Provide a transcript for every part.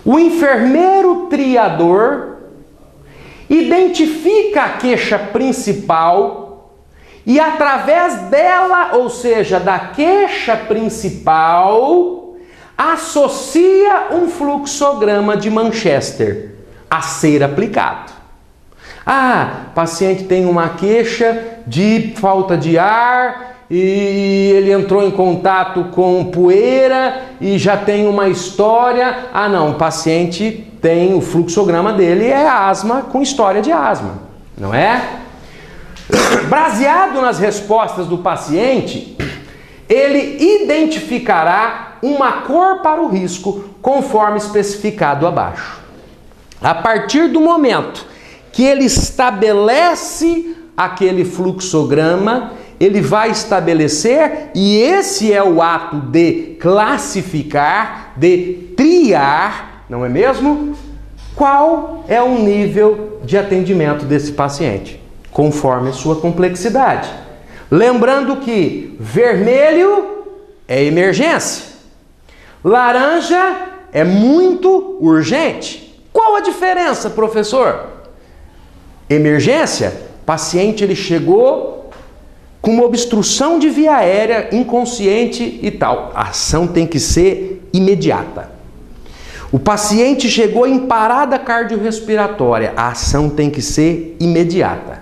O enfermeiro triador identifica a queixa principal e através dela, ou seja, da queixa principal, associa um fluxograma de Manchester a ser aplicado. Ah, paciente tem uma queixa de falta de ar e ele entrou em contato com poeira e já tem uma história. Ah, não, o paciente tem, o fluxograma dele é asma com história de asma, não é? Baseado nas respostas do paciente, ele identificará uma cor para o risco conforme especificado abaixo. A partir do momento que ele estabelece aquele fluxograma, ele vai estabelecer, e esse é o ato de classificar, de triar, não é mesmo? Qual é o nível de atendimento desse paciente, conforme a sua complexidade. Lembrando que vermelho é emergência, laranja é muito urgente. Qual a diferença, professor? Emergência, paciente ele chegou com uma obstrução de via aérea, inconsciente e tal. A ação tem que ser imediata. O paciente chegou em parada cardiorrespiratória. A ação tem que ser imediata.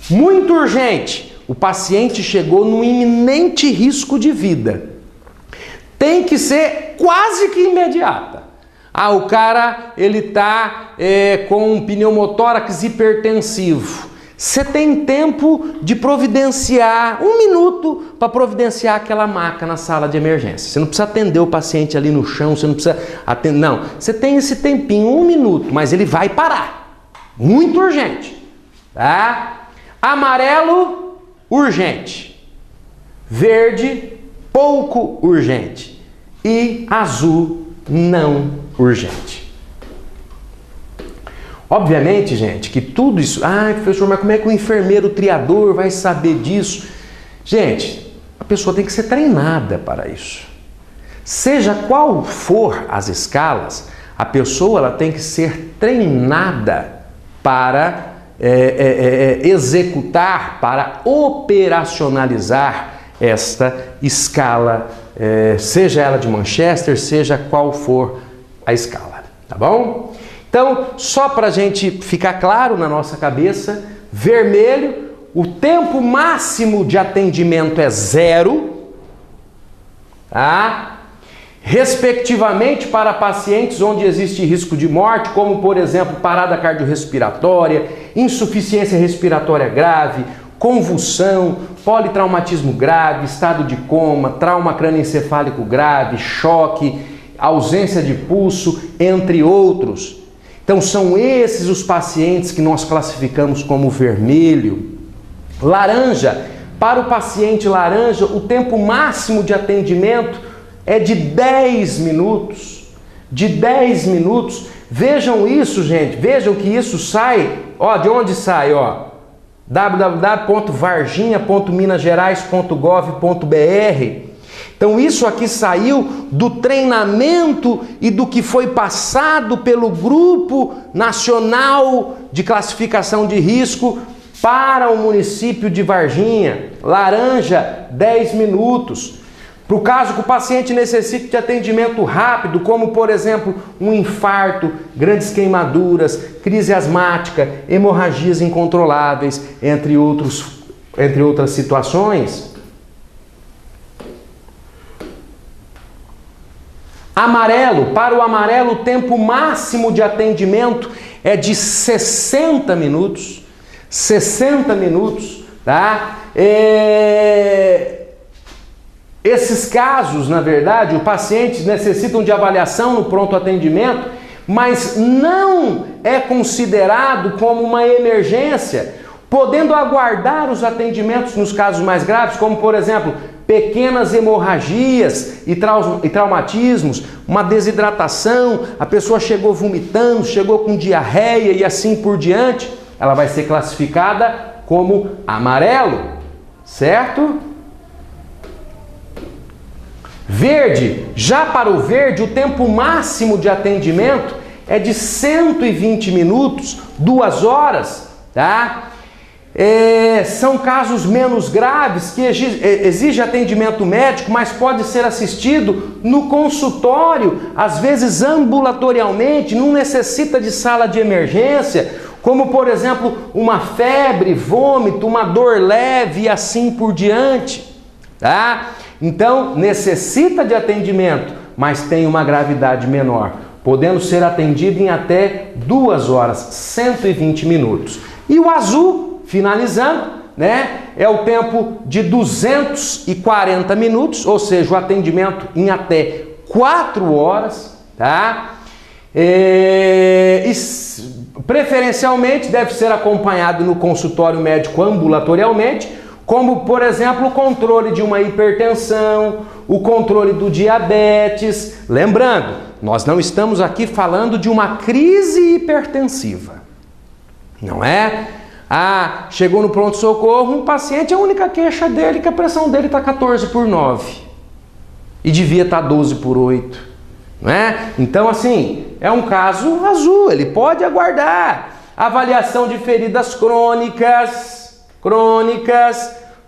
Muito urgente. O paciente chegou num iminente risco de vida. Tem que ser quase que imediata. Ah, o cara ele está com um pneumotórax hipertensivo. Você tem tempo de providenciar 1 minuto para providenciar aquela maca na sala de emergência. Você não precisa atender o paciente ali no chão, você não precisa atender, não. Você tem esse tempinho, 1 minuto, mas ele vai parar. Muito urgente, tá? Amarelo, urgente. Verde, pouco urgente. E azul, não urgente. Obviamente, gente, que tudo isso... Ah, professor, mas como é que o enfermeiro triador vai saber disso? Gente, a pessoa tem que ser treinada para isso. Seja qual for as escalas, a pessoa ela tem que ser treinada para executar, para operacionalizar esta escala, seja ela de Manchester, seja qual for a escala, tá bom? Então, só para a gente ficar claro na nossa cabeça, vermelho, o tempo máximo de atendimento é 0, tá? Respectivamente para pacientes onde existe risco de morte, como por exemplo parada cardiorrespiratória, insuficiência respiratória grave, convulsão, politraumatismo grave, estado de coma, trauma crânioencefálico grave, choque, ausência de pulso, entre outros. Então são esses os pacientes que nós classificamos como vermelho. Laranja, para o paciente laranja, o tempo máximo de atendimento é de 10 minutos. De 10 minutos. Vejam isso, gente. Vejam que isso sai, ó, de onde sai, ó? www.varginha.minasgerais.gov.br. Então isso aqui saiu do treinamento e do que foi passado pelo Grupo Nacional de Classificação de Risco para o município de Varginha. Laranja, 10 minutos. Para o caso que o paciente necessite de atendimento rápido, como por exemplo um infarto, grandes queimaduras, crise asmática, hemorragias incontroláveis, entre outras situações. Amarelo, para o amarelo o tempo máximo de atendimento é de 60 minutos. 60 minutos, tá? Esses casos, na verdade, os pacientes necessitam de avaliação no pronto atendimento, mas não é considerado como uma emergência, podendo aguardar os atendimentos nos casos mais graves, como por exemplo, pequenas hemorragias e traumatismos, uma desidratação, a pessoa chegou vomitando, chegou com diarreia e assim por diante, ela vai ser classificada como amarelo, certo? Verde, já para o verde, o tempo máximo de atendimento é de 120 minutos, 2 horas, tá? São casos menos graves que exige atendimento médico, mas pode ser assistido no consultório, às vezes ambulatorialmente, não necessita de sala de emergência, como por exemplo uma febre, vômito, uma dor leve e assim por diante, tá? Então necessita de atendimento, mas tem uma gravidade menor, podendo ser atendido em até 2 horas, 120 minutos. E o azul, finalizando, né, é o tempo de 240 minutos, ou seja, o atendimento em até 4 horas, tá? Preferencialmente deve ser acompanhado no consultório médico ambulatorialmente, como, por exemplo, o controle de uma hipertensão, o controle do diabetes. Lembrando, nós não estamos aqui falando de uma crise hipertensiva, não é? Chegou no pronto-socorro, um paciente, a única queixa dele é que a pressão dele está 14/9 e devia estar 12/8, não é? Então, assim, é um caso azul, ele pode aguardar. Avaliação de feridas crônicas,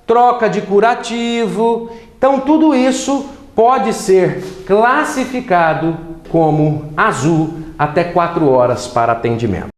troca de curativo. Então, tudo isso pode ser classificado como azul até 4 horas para atendimento.